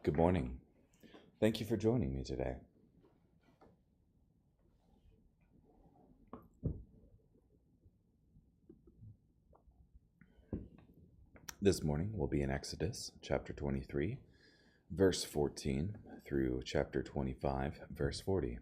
Good morning. Thank you for joining me today. This morning we'll be in Exodus chapter 23, verse 14 through chapter 25, verse 40.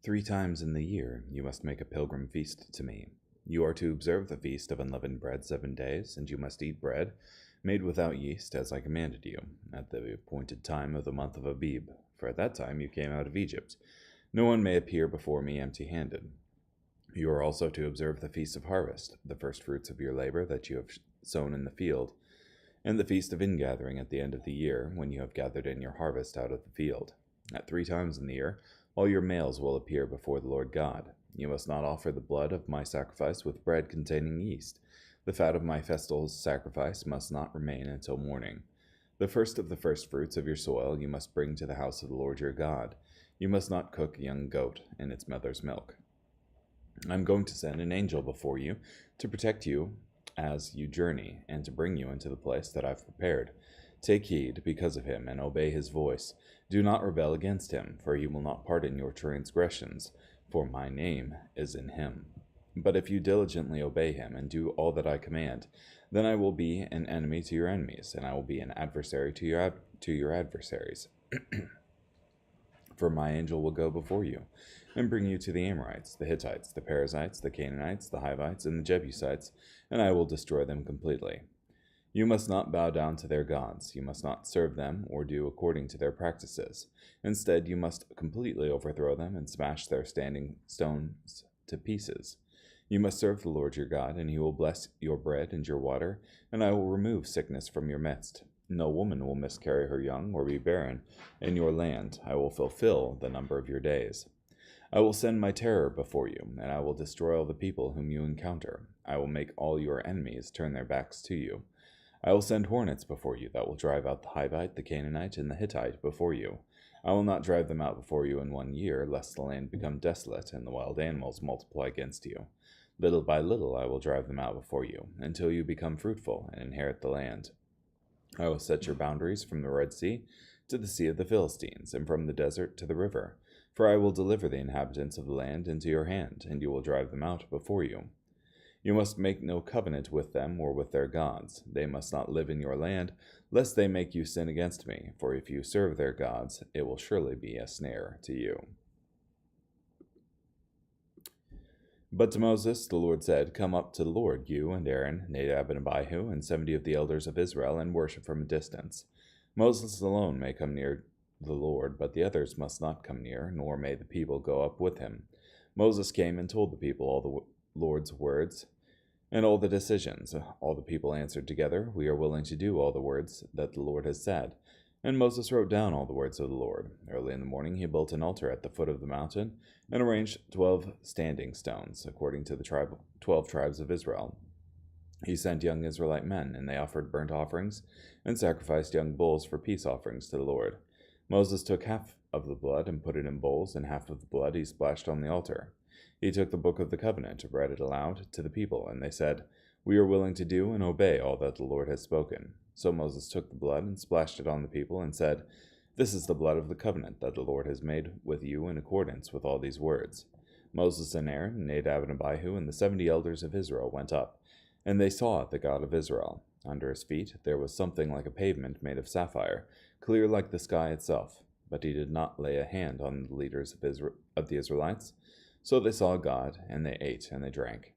"3 times in the year you must make a pilgrim feast to me. You are to observe the feast of unleavened bread 7 days, and you must eat bread made without yeast, as I commanded you, at the appointed time of the month of Abib, for at that time you came out of Egypt. No one may appear before me empty-handed. You are also to observe the feast of harvest, the first fruits of your labor that you have sown in the field, and the feast of ingathering at the end of the year, when you have gathered in your harvest out of the field. At 3 times in the year all your males will appear before the Lord God. You must not offer the blood of my sacrifice with bread containing yeast. The fat of my festal sacrifice must not remain until morning. The first of the firstfruits of your soil you must bring to the house of the Lord your God. You must not cook a young goat in its mother's milk. I am going to send an angel before you to protect you as you journey, and to bring you into the place that I've prepared. Take heed because of him, and obey his voice. Do not rebel against him, for he will not pardon your transgressions, for my name is in him. But if you diligently obey him and do all that I command, then I will be an enemy to your enemies, and I will be an adversary to your adversaries. For my angel will go before you, and bring you to the Amorites, the Hittites, the Perizzites, the Canaanites, the Hivites, and the Jebusites, and I will destroy them completely. You must not bow down to their gods. You must not serve them or do according to their practices. Instead, you must completely overthrow them and smash their standing stones to pieces. You must serve the Lord your God, and he will bless your bread and your water, and I will remove sickness from your midst. No woman will miscarry her young or be barren in your land. I will fulfill the number of your days. I will send my terror before you, and I will destroy all the people whom you encounter. I will make all your enemies turn their backs to you. I will send hornets before you that will drive out the Hivite, the Canaanite, and the Hittite before you. I will not drive them out before you in 1 year, lest the land become desolate and the wild animals multiply against you. Little by little I will drive them out before you, until you become fruitful and inherit the land. I will set your boundaries from the Red Sea to the Sea of the Philistines, and from the desert to the river. For I will deliver the inhabitants of the land into your hand, and you will drive them out before you. You must make no covenant with them or with their gods. They must not live in your land, lest they make you sin against me. For if you serve their gods, it will surely be a snare to you." But to Moses the Lord said, "Come up to the Lord, you and Aaron, Nadab and Abihu, and 70 of the elders of Israel, and worship from a distance. Moses alone may come near the Lord, but the others must not come near, nor may the people go up with him." Moses came and told the people all the Lord's words and all the decisions. All the people answered together, "We are willing to do all the words that the Lord has said." And Moses wrote down all the words of the Lord. Early in the morning he built an altar at the foot of the mountain and arranged 12 standing stones, according to the 12 tribes of Israel. He sent young Israelite men, and they offered burnt offerings and sacrificed young bulls for peace offerings to the Lord. Moses took half of the blood and put it in bowls, and half of the blood he splashed on the altar. He took the book of the covenant, read it aloud to the people, and they said, "We are willing to do and obey all that the Lord has spoken." So Moses took the blood and splashed it on the people and said, "This is the blood of the covenant that the Lord has made with you in accordance with all these words." Moses and Aaron, Nadab and Abihu, and the 70 elders of Israel went up, and they saw the God of Israel. Under his feet there was something like a pavement made of sapphire, clear like the sky itself. But he did not lay a hand on the leaders of the Israelites. So they saw God, and they ate and they drank.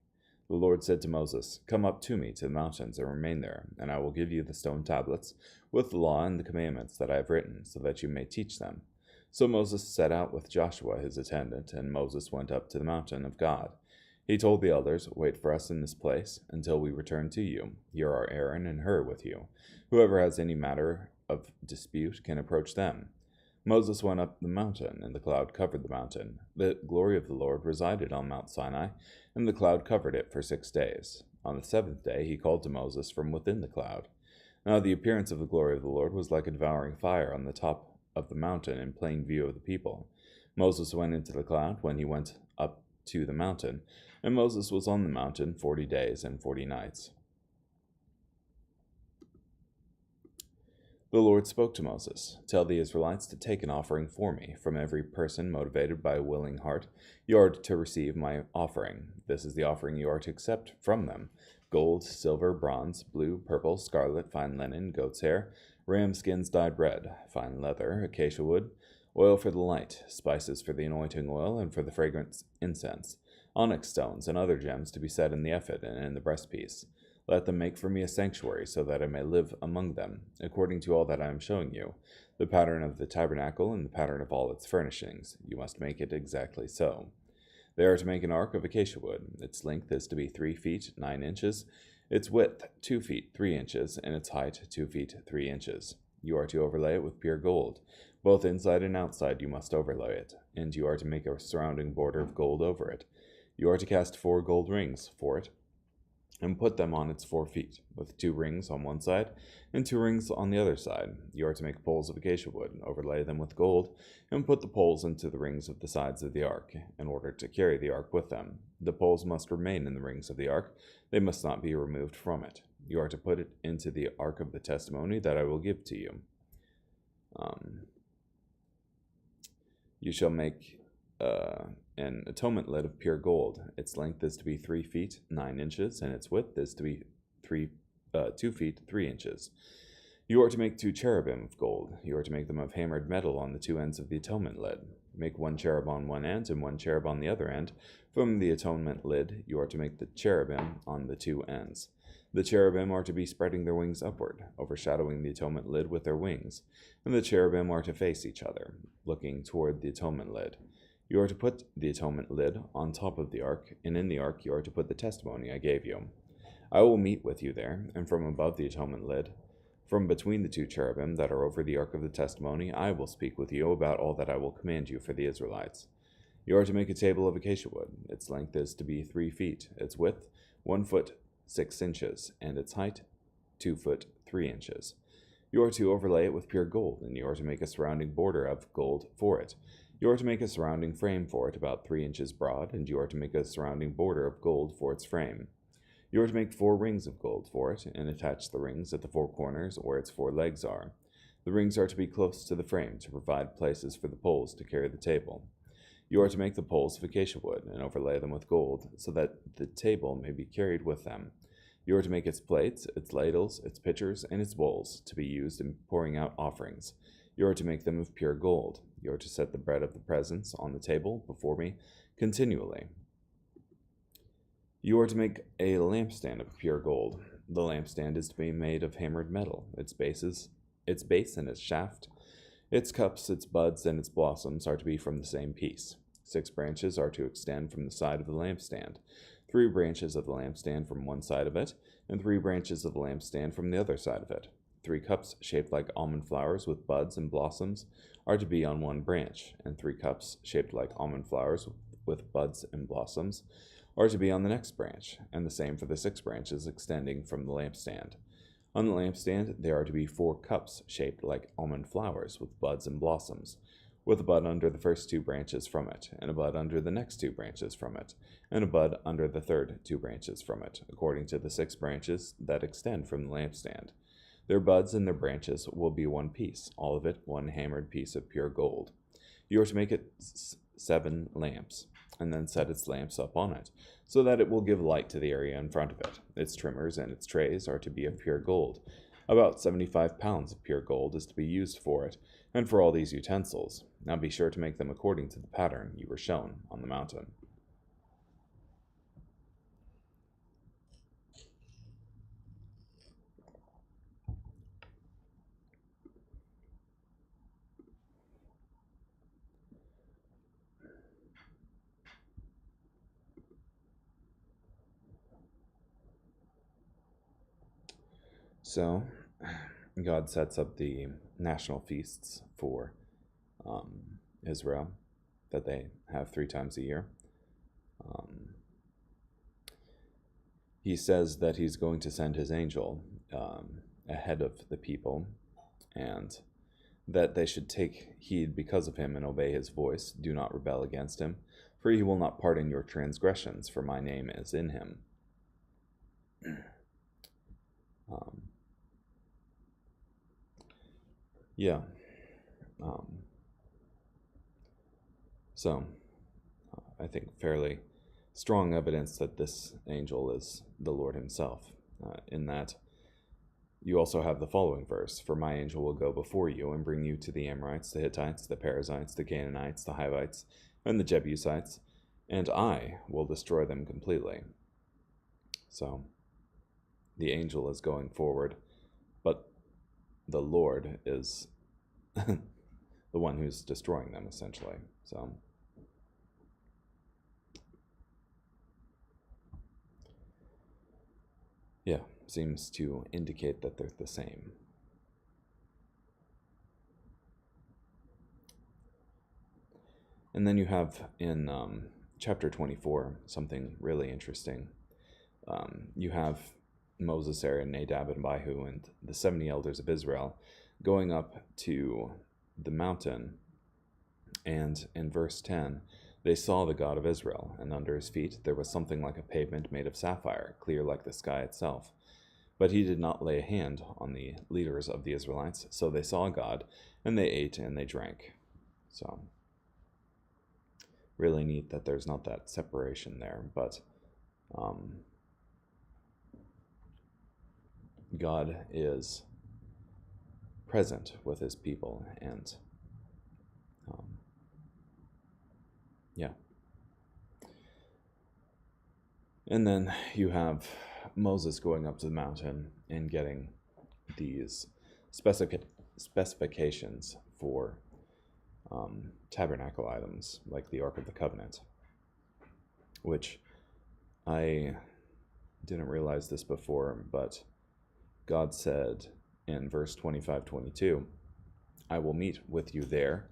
The Lord said to Moses, "Come up to me to the mountains and remain there, and I will give you the stone tablets with the law and the commandments that I have written, so that you may teach them." So Moses set out with Joshua his attendant, and Moses went up to the mountain of God. He told the elders, "Wait for us in this place until we return to you. Here are Aaron and Hur with you. Whoever has any matter of dispute can approach them." Moses went up the mountain, and the cloud covered the mountain. The glory of the Lord resided on Mount Sinai, and the cloud covered it for 6 days. On the 7th day he called to Moses from within the cloud. Now the appearance of the glory of the Lord was like a devouring fire on the top of the mountain in plain view of the people. Moses went into the cloud when he went up to the mountain, and Moses was on the mountain 40 days and 40 nights. The Lord spoke to Moses, "Tell the Israelites to take an offering for me. From every person motivated by a willing heart, you are to receive my offering. This is the offering you are to accept from them: gold, silver, bronze, blue, purple, scarlet, fine linen, goat's hair, ram skins dyed red, fine leather, acacia wood, oil for the light, spices for the anointing oil and for the fragrant incense, onyx stones and other gems to be set in the ephod and in the breastpiece. Let them make for me a sanctuary, so that I may live among them, according to all that I am showing you. The pattern of the tabernacle and the pattern of all its furnishings, you must make it exactly so. They are to make an ark of acacia wood. Its length is to be 3 feet 9 inches, its width 2 feet 3 inches, and its height 2 feet 3 inches. You are to overlay it with pure gold. Both inside and outside you must overlay it, and you are to make a surrounding border of gold over it. You are to cast 4 gold rings for it, and put them on its 4 feet, with 2 rings on one side and 2 rings on the other side. You are to make poles of acacia wood, overlay them with gold, and put the poles into the rings of the sides of the ark, in order to carry the ark with them. The poles must remain in the rings of the ark, they must not be removed from it. You are to put it into the ark of the testimony that I will give to you. You shall make an atonement lid of pure gold. Its length is to be 3 feet 9 inches, and its width is to be 2 feet 3 inches. You are to make 2 cherubim of gold. You are to make them of hammered metal on the 2 ends of the atonement lid. Make 1 cherub on one end and 1 cherub on the other end. From the atonement lid, you are to make the cherubim on the 2 ends. The cherubim are to be spreading their wings upward, overshadowing the atonement lid with their wings, and the cherubim are to face each other, looking toward the atonement lid. You are to put the atonement lid on top of the ark, and in the ark you are to put the testimony I gave you. I will meet with you there, and from above the atonement lid, from between the 2 cherubim that are over the ark of the testimony, I will speak with you about all that I will command you for the Israelites. You are to make a table of acacia wood. Its length is to be 3 feet, its width 1 foot 6 inches, and its height 2 foot 3 inches. You are to overlay it with pure gold, and you are to make a surrounding border of gold for it. You are to make a surrounding frame for it about 3 inches broad, and you are to make a surrounding border of gold for its frame. You are to make 4 rings of gold for it, and attach the rings at the 4 corners where its 4 legs are. The rings are to be close to the frame to provide places for the poles to carry the table. You are to make the poles of acacia wood, and overlay them with gold, so that the table may be carried with them. You are to make its plates, its ladles, its pitchers, and its bowls, to be used in pouring out offerings. You are to make them of pure gold. You are to set the bread of the presence on the table before me continually. You are to make a lampstand of pure gold. The lampstand is to be made of hammered metal. Its base and its shaft, its cups, its buds, and its blossoms are to be from the same piece. 6 branches are to extend from the side of the lampstand, 3 branches of the lampstand from one side of it, and 3 branches of the lampstand from the other side of it. 3 cups shaped like almond flowers with buds and blossoms are to be on one branch, and 3 cups shaped like almond flowers with buds and blossoms are to be on the next branch, and the same for the 6 branches extending from the lampstand. On the lampstand there are to be 4 cups shaped like almond flowers with buds and blossoms, with a bud under the first 2 branches from it, and a bud under the next 2 branches from it, and a bud under the third 2 branches from it, according to the 6 branches that extend from the lampstand. Their buds and their branches will be one piece, all of it one hammered piece of pure gold. You are to make it 7 lamps, and then set its lamps up on it, so that it will give light to the area in front of it. Its trimmers and its trays are to be of pure gold. About 75 pounds of pure gold is to be used for it, and for all these utensils. Now be sure to make them according to the pattern you were shown on the mountain. So, God sets up the national feasts for Israel that they have 3 times a year. He says that he's going to send his angel ahead of the people, and that they should take heed because of him and obey his voice. Do not rebel against him, for he will not pardon your transgressions, for my name is in him. Um, yeah. So, I think fairly strong evidence that this angel is the Lord himself, in that you also have the following verse: For my angel will go before you and bring you to the Amorites, the Hittites, the Perizzites, the Canaanites, the Hivites, and the Jebusites, and I will destroy them completely. So, the angel is going forward, but the Lord is the one who's destroying them, essentially. So, yeah, seems to indicate that they're the same. And then you have in chapter 24 something really interesting. You have Moses, Aaron, Nadab, and Abihu, and the 70 elders of Israel going up to the mountain. And in verse 10, they saw the God of Israel, and under his feet there was something like a pavement made of sapphire, clear like the sky itself. But he did not lay a hand on the leaders of the Israelites, so they saw God, and they ate and they drank. So, really neat that there's not that separation there, but God is present with his people, and yeah. And then you have Moses going up to the mountain and getting these specifications for tabernacle items, like the Ark of the Covenant, which I didn't realize this before, but God said in verse 25-22, I will meet with you there,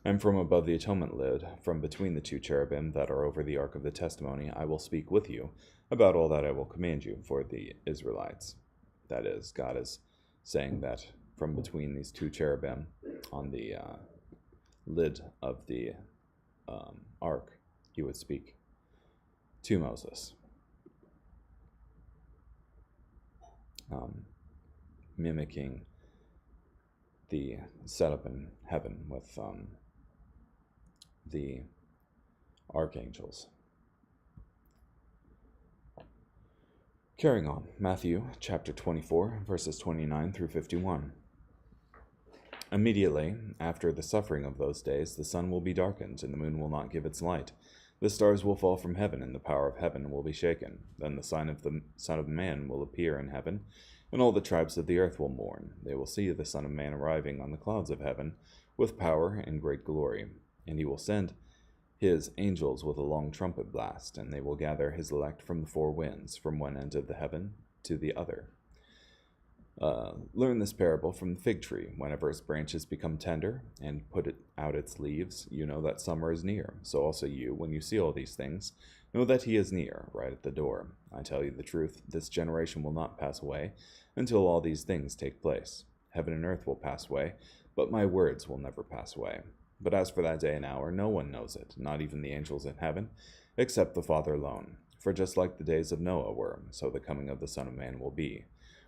and from above the atonement lid, from between the two cherubim that are over the ark of the testimony, I will speak with you about all that I will command you for the Israelites. That is, God is saying that from between these two cherubim on the lid of the ark, he would speak to Moses, mimicking the setup in heaven with the archangels. Carrying on, Matthew chapter 24, verses 29-51. Immediately after the suffering of those days, the sun will be darkened, and the moon will not give its light. The stars will fall from heaven, and the power of heaven will be shaken. Then the sign of the Son of Man will appear in heaven, and all the tribes of the earth will mourn. They will see the Son of Man arriving on the clouds of heaven with power and great glory. And he will send his angels with a long trumpet blast, and they will gather his elect from the four winds, from one end of the heaven to the other. Learn this parable from the fig tree. Whenever its branches become tender and put out its leaves, you know that summer is near. So also you, when you see all these things, know that he is near, right at the door. I tell you the truth, this generation will not pass away until all these things take place. Heaven and earth will pass away, but my words will never pass away. But as for that day and hour, no one knows it, not even the angels in heaven, except the Father alone. For just like the days of Noah were, so the coming of the Son of Man will be.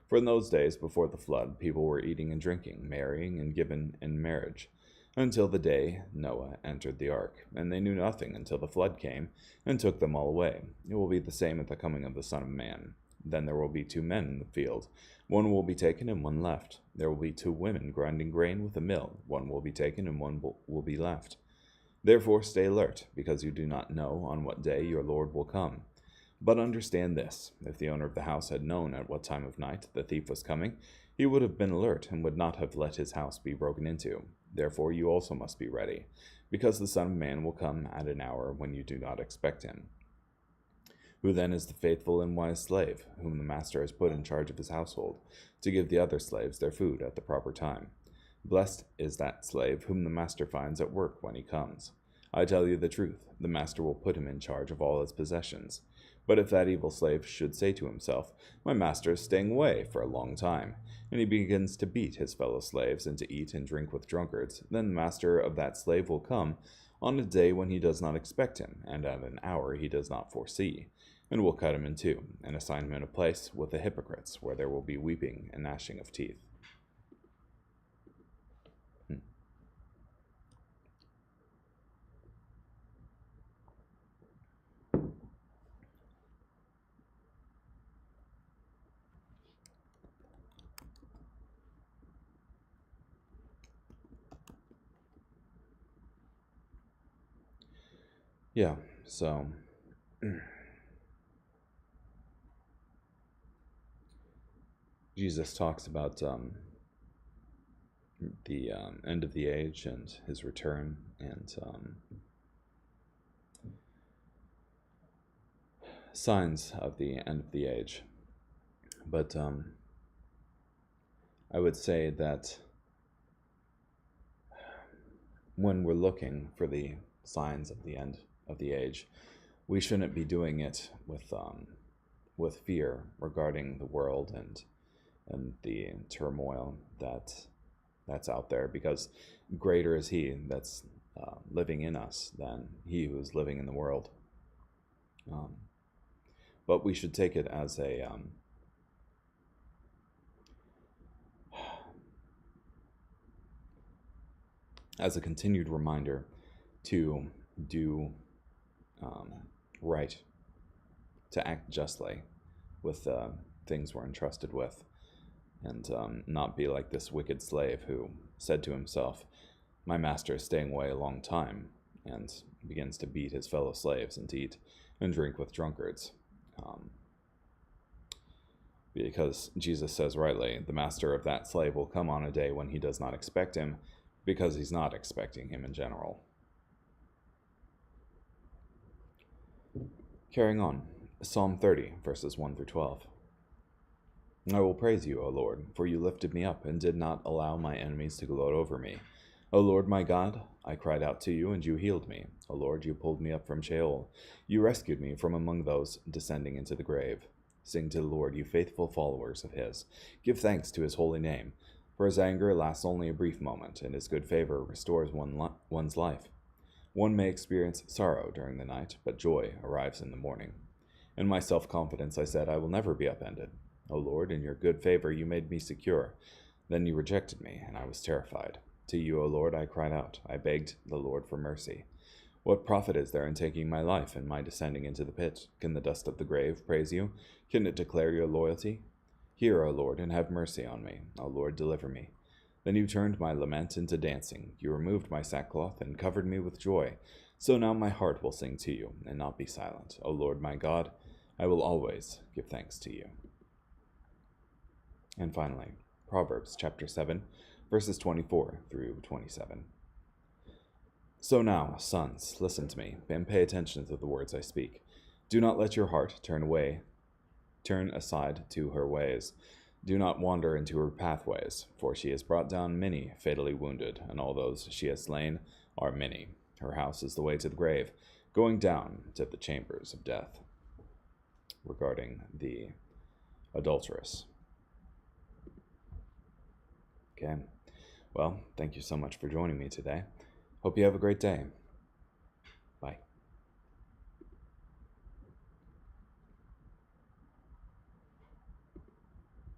For in those days before the flood, people were eating and drinking, marrying and given in marriage, until the day Noah entered the ark. And they knew nothing until the flood came and took them all away. It will be the same at the coming of the Son of Man. Then there will be two men in the field. One will be taken and one left. There will be two women grinding grain with a mill. One will be taken and one will be left. Therefore stay alert, because you do not know on what day your Lord will come. But understand this, if the owner of the house had known at what time of night the thief was coming, he would have been alert and would not have let his house be broken into. Therefore you also must be ready, because the Son of Man will come at an hour when you do not expect him. Who then is the faithful and wise slave, whom the master has put in charge of his household, to give the other slaves their food at the proper time? Blessed is that slave whom the master finds at work when he comes. I tell you the truth, the master will put him in charge of all his possessions. But if that evil slave should say to himself, my master is staying away for a long time, and he begins to beat his fellow slaves and to eat and drink with drunkards, then the master of that slave will come on a day when he does not expect him, and at an hour he does not foresee, and will cut him in two, and assign him a place with the hypocrites, where there will be weeping and gnashing of teeth. Yeah, so Jesus talks about the end of the age and his return, and signs of the end of the age. But I would say that when we're looking for the signs of the end of the age, we shouldn't be doing it with fear regarding the world and the turmoil that's out there, because greater is he that's living in us than he who is living in the world. But we should take it as a continued reminder to do right, to act justly with things we're entrusted with, and not be like this wicked slave who said to himself, my master is staying away a long time, and begins to beat his fellow slaves and to eat and drink with drunkards. Because Jesus says rightly, the master of that slave will come on a day when he does not expect him, because he's not expecting him in general. Carrying on, Psalm 30, verses 1 through 12. I will praise you, O Lord, for you lifted me up and did not allow my enemies to gloat over me. O Lord my God, I cried out to you and you healed me. O Lord, you pulled me up from Sheol. You rescued me from among those descending into the grave. Sing to the Lord, you faithful followers of his. Give thanks to his holy name, for his anger lasts only a brief moment, and his good favor restores one's life. One may experience sorrow during the night, but joy arrives in the morning. In my self-confidence I said, I will never be upended. O Lord, in your good favor you made me secure. Then you rejected me, and I was terrified. To you, O Lord, I cried out. I begged the Lord for mercy. What profit is there in taking my life and my descending into the pit? Can the dust of the grave praise you? Can it declare your loyalty? Hear, O Lord, and have mercy on me. O Lord, deliver me. Then you turned my lament into dancing. You removed my sackcloth and covered me with joy. So now my heart will sing to you and not be silent. O Lord my God, I will always give thanks to you. And finally, Proverbs chapter 7, verses 24 through 27. So now, sons, listen to me, and pay attention to the words I speak. Do not let your heart turn aside to her ways. Do not wander into her pathways, for she has brought down many fatally wounded, and all those she has slain are many. Her house is the way to the grave, going down to the chambers of death. Regarding the adulteress. Okay, well, thank you so much for joining me today. Hope you have a great day. Bye.